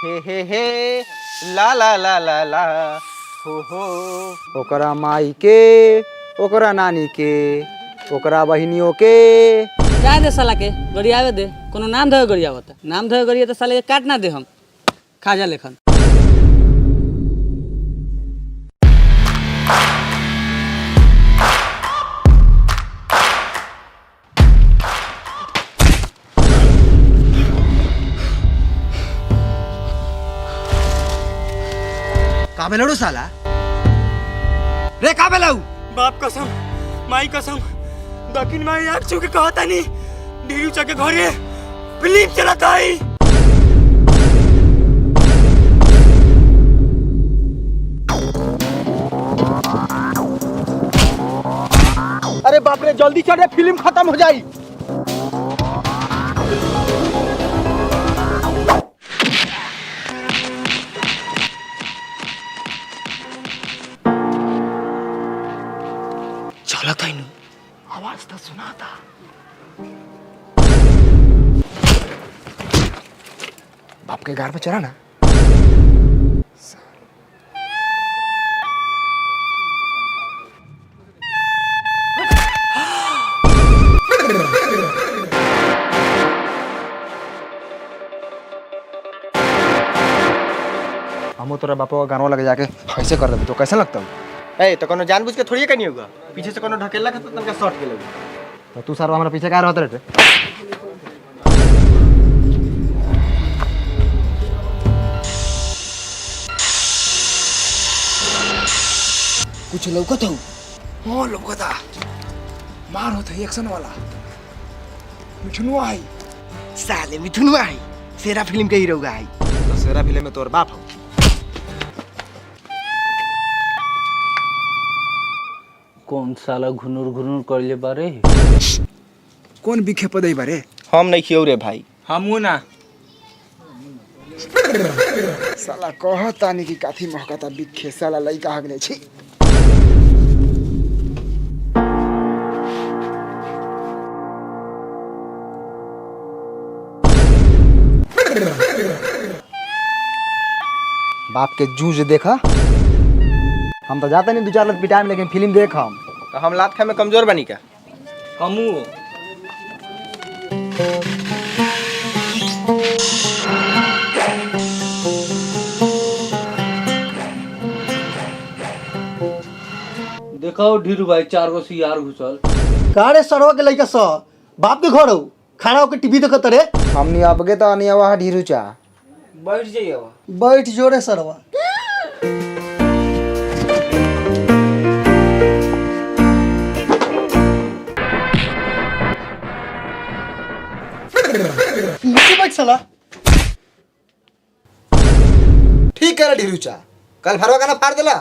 हे ला ला ला ला ला हो ओकरा माई के, ओकरा नानी के, ओकरा बहिनियों के। जाए दे साला के गरियावे दे, कोनो नाम धोए गरियावत, नाम धोए गरिया तो साले के काट ना दे हम खाजा लेखन। काबे लड़ू साला रे, काबे लड़ू? बाप कसम माई कसम दक्षिण माई आग छू के कहता नहीं ढीरू चके घरे फिल्म चलाता है। अरे बाप रे, जल्दी चढ़े, फिल्म खत्म हो जाई। चला था इन्हों आवाज तो सुना था। बाप के घर पे चला ना। हम तोरा बापा का गानवा लगे जाके ऐसे कर दे तो कैसा लगता है? ए तो कोनो जानबूझ के थोड़ी नहीं होगा, पीछे से कोनो ढकेला खा तो तनका शॉट के लगे। तो तू सारा हमारे पीछे क्या रहता रे? कुछ लौकत हो? हाँ लौकता मार होता है एक्शन वाला मिठुनुआ है। साले मिठुनुआ है, सेरा फिल्म के हीरो है। तो सेरा फिल्म में तोर बाप हो। कौन साला घुनुर घुनुर कर ले बारे? कौन बिखे पदई बारे? हम नहीं खियो रे भाई। हमू ना साला कहतानी कि काथी महकता बिखे, साला लइका हगले छी। बाप के जूझ देखा, हम तो जाते नहीं 2-4 लाख पिटाए में, लेकिन फिल्म देख हम। तो हम लात खा में कमजोर बनी क्या? हमू देखो ढीरू भाई 4 गो सियार घुसल। कारे सरवा के लइका स बाप के घर हो, खाना होके टीवी देखत रे। हमनी अपगे तो अनियावा ढीरू चा। बैठ जाइए। बैठ जोरे सरवा। नीचे बैठ साला। ठीक है ढीरू चा, कल भरवा गाना फाड़ देला,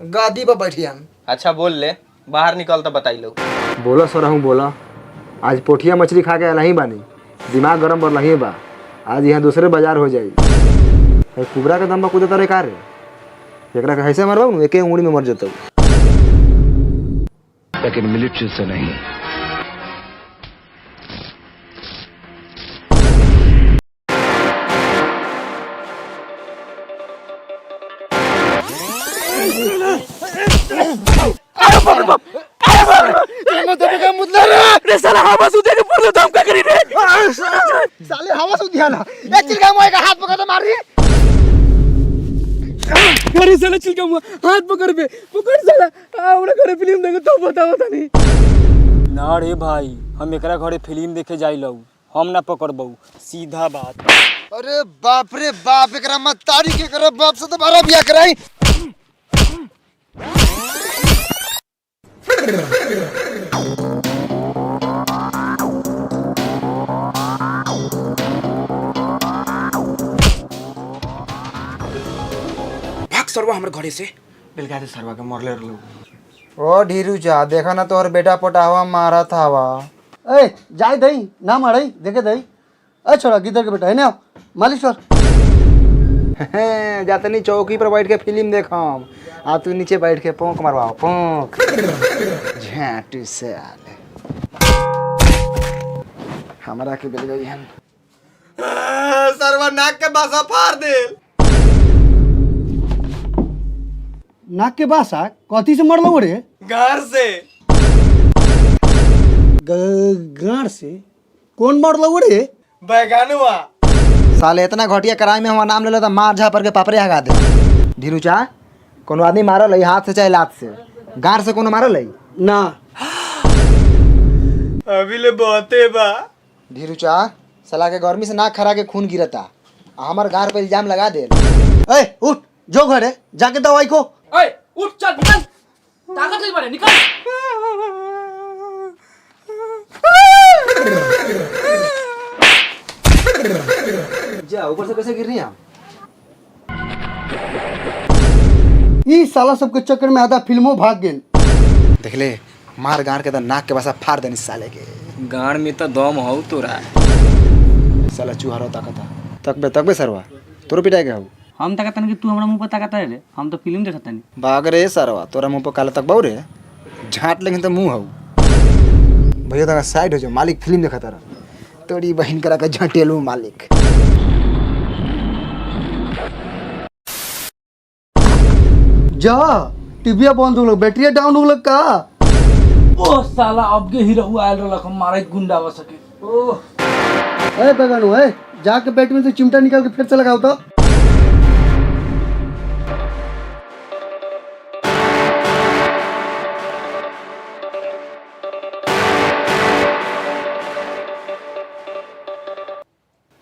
गादी पर बैठी हम। अच्छा बोल ले, बाहर निकल तो बताई लो। बोला सर हूँ बोला, आज पोठिया मछली खा के नहीं बानी, दिमाग गरम पर नहीं बा। आज यहाँ दूसरे बाजार हो जाई। कुबरा के दम पर कूदता रे कार, एकरा कैसे मरबा नु, एके उंगली में मर जतौ। लेकिन मिलिट्री से नहीं। साला हवा सुधे के पूरे दम का करी रे। साले हवा से दिया ना, ए चिलका मोए का हाथ पकड़ के मार रही। अरे साला चिलका मुआ हाथ पकड़ साला हमरा घरे फिल्म देखे तो बताओ नहीं। ना रे भाई, हम एकरा घरे फिल्म देखे जाइलौ, हम ना पकड़बौ, सीधा बात। अरे बाप रे बाप, एकरा मत तारी के करे, बाप से तो बारा बियाह कराई। भाग सरवा हमर घरे से, बेलगा दे सरवा के मरले रहलौ। ओ ढीरू चा, देखा ना तोहर बेटा पटावा मारा था हवा। ए जाय दई ना मारई, देखे दई। ए छोड़ा गिदर के बेटा है ना मालिश कर। जातनी चौकी पर बैठ के फिल्म देखम, आ तू नीचे बैठ के पोंक मरवाओ, पोंक। झाटू से आले हमरा के बेल गई हम। सरवा नाक के बासा फाड़ दे। नाक के बासा कथी से मरलो रे? घर से। गाड़ से? कौन मरलो रे? बैगनवा। साले इतना घटिया कराई में हमारा नाम ले लेता मार झापर के पापड़े हगा दे। धीरू चा कोनो आदमी मारल है हाथ से चाहे लात से, गार से कोनो मारल है ना। अभी ले बहुते बा। धीरू चा साला के गर्मी से नाक खरा के खून गिरता, हमार गार पे इल्जाम लगा दे। ए उठ जो घरे जाके दवाई को। ए उठ चल निकल, ताकत नहीं बने निकल। जा ऊपर से कैसे गिर रही है? ई साला सबके चक्कर में आधा फिल्मों भाग गेल। देख ले मार गार के तो नाक के बसा फाड़ देनी साले के। गाड़ में तो दम हो तोरा। साला चूहारो ताकता तकबे सरवा तोरो पिटाई के हऊ। हम ताकतन कि तू हमरा मुंह पर ताकत रे, हम तो फिल्म देखत नहीं। भाग रे सरवा तोरा मुंह पर काला तक बहु रे, झाट लेकिन तो मुंह हऊ। भैया तक साइड हो जाओ, मालिक फिल्म देखा तारा। तोरी बहन करा के झटेलू मालिक। जा टीवी बंद हो गल, बैटरी डाउन हो गल का? ओ साला अब के हीरो आयल रहलक हम मारे गुंडा हो सके। ओ ए बगानो ए जाके बैटरी में से चिमटा निकाल के फिर से लगाओ तो।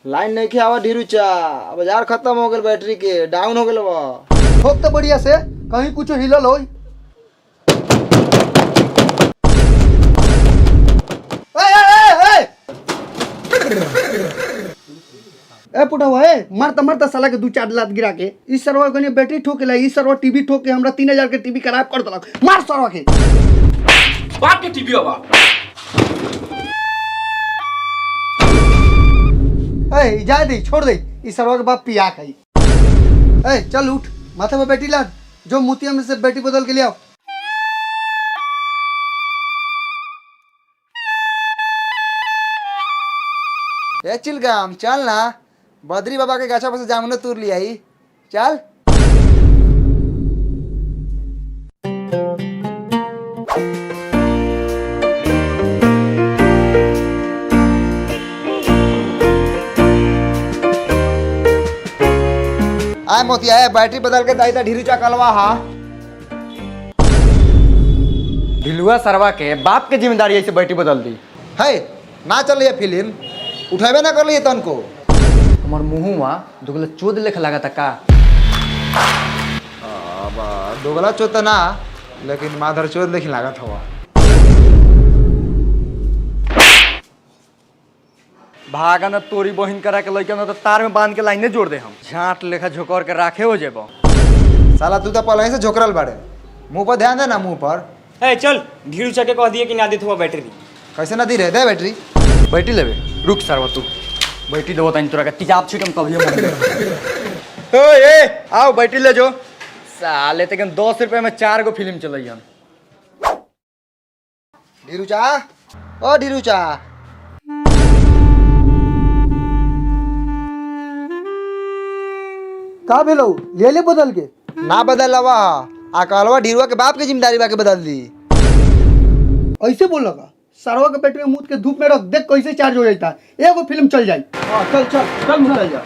लाइन नहीं आवा धीरू चा, बाजार खत्म हो गल, बैटरी के डाउन हो गल बा। ठोक तो बढ़िया से कहीं कुछ हिलल हो। ए पुटवा ए मरता मरता साला के 2-4 लात गिरा के इस सरवा के बैटरी ठोकेला, इस सरवा टीवी ठोक के हमरा 3000 के टीवी खराब कर देलक। मार सरवा के। बाप के टीवी होगा। ए जा दे छोड़ दे, इस सरवा के बाप पिया खाई। ए चल उठ माथे में बैटरी लाद, जो मोतिया में से बैटरी बदल के ले आओ। ए चिलगाम चल ना, बद्री बाबा के गाछा पर से जामुन तोड़ लिया ही, चल। आए मोतिया है बैटरी बदल के दाई ढीरू चा कलवा हा। ढिलुआ सरवा के बाप के जिम्मेदारी ऐसे बैटरी बदल दी है ना चल रही फिल्म उठेबे ना कर लिए तन को। हमार मुंहुआ दुगला चोद लेख लगा था का। दोगला चोत ना लेकिन माधर चोत लेकिन लागत हवा। भागा न तोरी बहिन करा के लइका न तो तार में बांध के लाइने जोड़ दे हम। झाट लेखा झोकर के राखे हो जेबो। साला तू तो पहले से झोकरल बाड़े, मुंह पर ध्यान दे ना मुंह पर। ए चल ढीरू चके कह दिए कि ना देत हुआ बैटरी। कैसे ना दी रहे दे बैटरी। बैठी लेबे रुक सरवा तू बैठी देबो तनी तोरा के तिजाब छिटम कभी हम। ए आओ बैठी ले जो साले तक 10 रुपए में 4 गो फिल्म चलई हम। ढीरू चा ओ ढीरू चा का भेलो ले ले बदल के। ना बदल लवा आ कहलवा ढीरुआ के बाप के जिम्मेदारी बा के बदल दी। ऐसे बोल लगा सरवा के बैटरी में मूत के धूप में रख, देख कैसे चार्ज हो जाता है। एगो फिल्म चल जाई। हां चल चल चल चल जा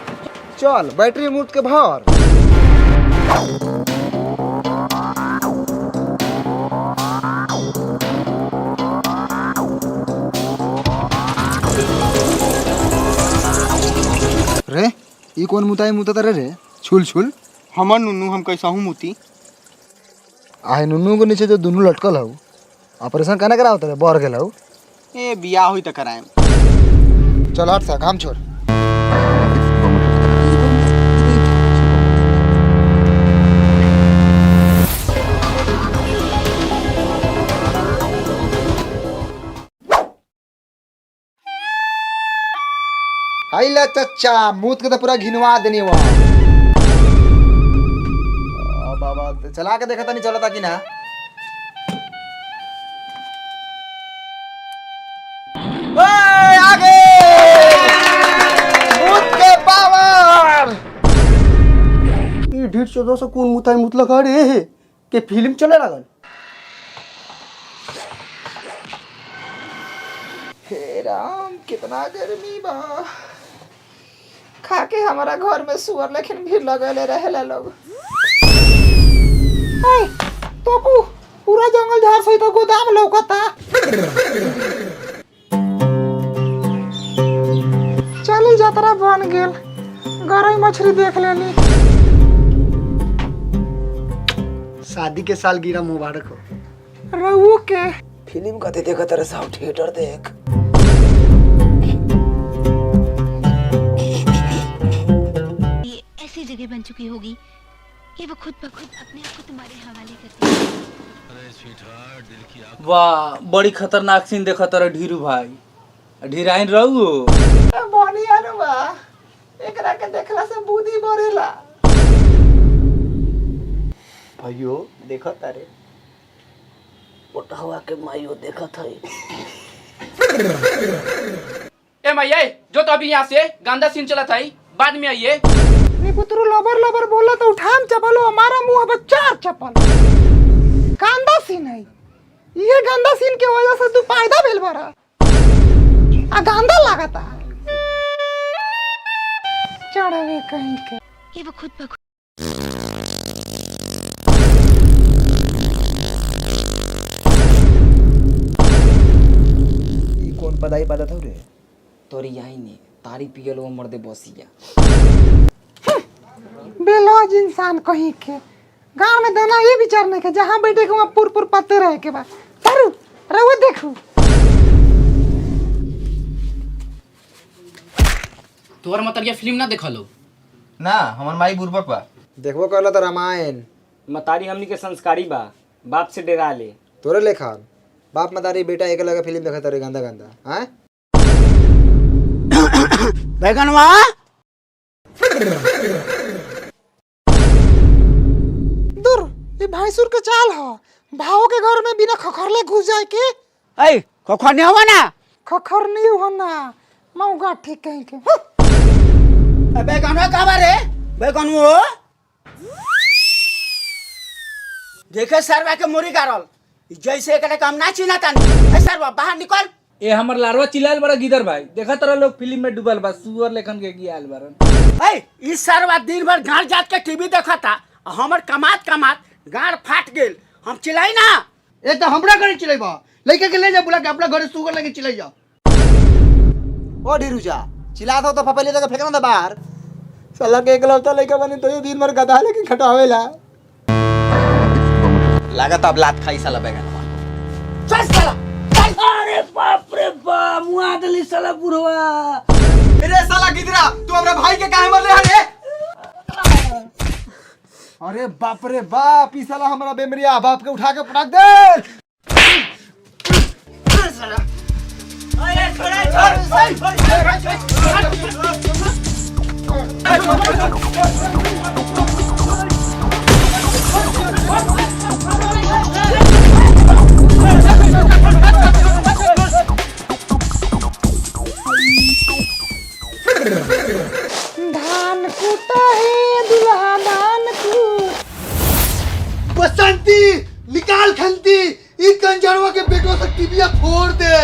चल बैटरी मूत के भर। रे ई कौन मुताई मुता रे छुल छुल। हमर नुनू हम कैसा हूँ मोती। आहे नुनू के नीचे जो दोनों लटकल हऊ ऑपरेशन कहना करा होता है बर गेल हऊ। ए बियाह हुई त कराएम। चल हट सा काम छोड़। हाई ला चच्चा मूत के तो पूरा घिनवा देनी वहाँ। बाबा चला के देखा था नहीं चला था कि ना। आगे 150-200 कौन मुताई मुतलक रे के फिल्म चले लागल। हे राम कितना गर्मी बा। खाके हमारा घर में सुअर लेकिन भी लगले रहेला लोग। हाय तोपू पूरा जंगल झाड़ सहित तो गोदाम लौकता। चली जात्रा बन गेल, गरई मछली देख लेनी। शादी के साल गिरा मुबारक हो। रहू के फिल्म कते देखा तेरे साहब थिएटर देख। ये ऐसी जगह बन चुकी होगी कि वो खुद ब खुद अपने आप को तुम्हारे हवाले करती है। वाह बड़ी खतरनाक सीन देखा तारा ढीरू भाई। ढीराइन रहू बनिया नु बा। एकरा के देखला से बुद्धि बढ़ेला। भाइयों देखा तारे ओटहवा के माइयो देखत है। ए मैया जो तो अभी यहाँ से गंदा सीन चला था बाद में आइए। नी पुत्रु लबर लबर बोला तो उठाम चपलो हमारा मुंह पे 4 चप्पल। गंदा सीन है ये। गंदा सीन के वजह से तू फायदा भेल बरा आ गंदा लागता। चढ़ावे कहीं के ये वो खुद ब खुद कौन पदाई पता था रे? तोरी यही ने तारी पियल वो मर्दे बसिया। बेलौज इंसान कहीं के। गांव में दाना ये विचार नहीं के जहाँ बैठे के वहाँ पुर पत्ते रहे के बाद तारू रहो देखू। तोहर मतलब ये फिल्म ना देखा लो ना हमार माई बुर्बक बा। देखबो कहला तो रामायण। मतारी हमनी के संस्कारी बा, बाप से डरा ले। तोरे लेखा बाप मतारी बेटा एक लगा फिल्म देखा तारे गंदा गंदा। हैं बैगनवा दूर ये भैंसुर के चाल हो। भाव के घर में बिना खखरले घुस जाए के। ए खखर नहीं होगा ना। खखर नहीं हो ना मौगा ठीक कहीं के। बैगनवा कहाँ रे? बैगनवा देखे सरवा के मुरी गारल जैसे एकरे काम ना चिन्हा तानी। ए सरवा बाहर निकल। ए हमर लारवा चिल्लाल बड़ा गिदर भाई। देखा तारा लोग फिल्म में डूबल बा सुअर लेखन के गियाल बारन। ए इस सरवा दिन भर गाड़ जात के टीवी देखा था। हमर कमात गाड़ फाट गेल। हम चिल्लाई ना। ए तो हमरा घरे चिल्लाइबा। लइका के ले जा बुला के अपना घरे सुगर लेके चिल्लाई जा। ओ ढीरुजा चिल्ला दो तो फपले जगह फेंकना था बाहर। साला के एकलौता लइका बनी तो ये दिन भर गधा लेके खटावेला। लागत अब लात खाई साला बैगनवा। चल साला। अरे बाप रे बाप मुआ दली साला बुढ़वा। अरे साला गिदरा तू हमरा भाई के काहे मरले रे? अरे बाप रे बाप ई साला हमारा बेमरिया बाप के उठा के पटक दे। धान कूटा है दुल्हा धान कूट। बसंती निकाल खंती ई कंजरवा के बेटो से टीबिया फोड़ दे।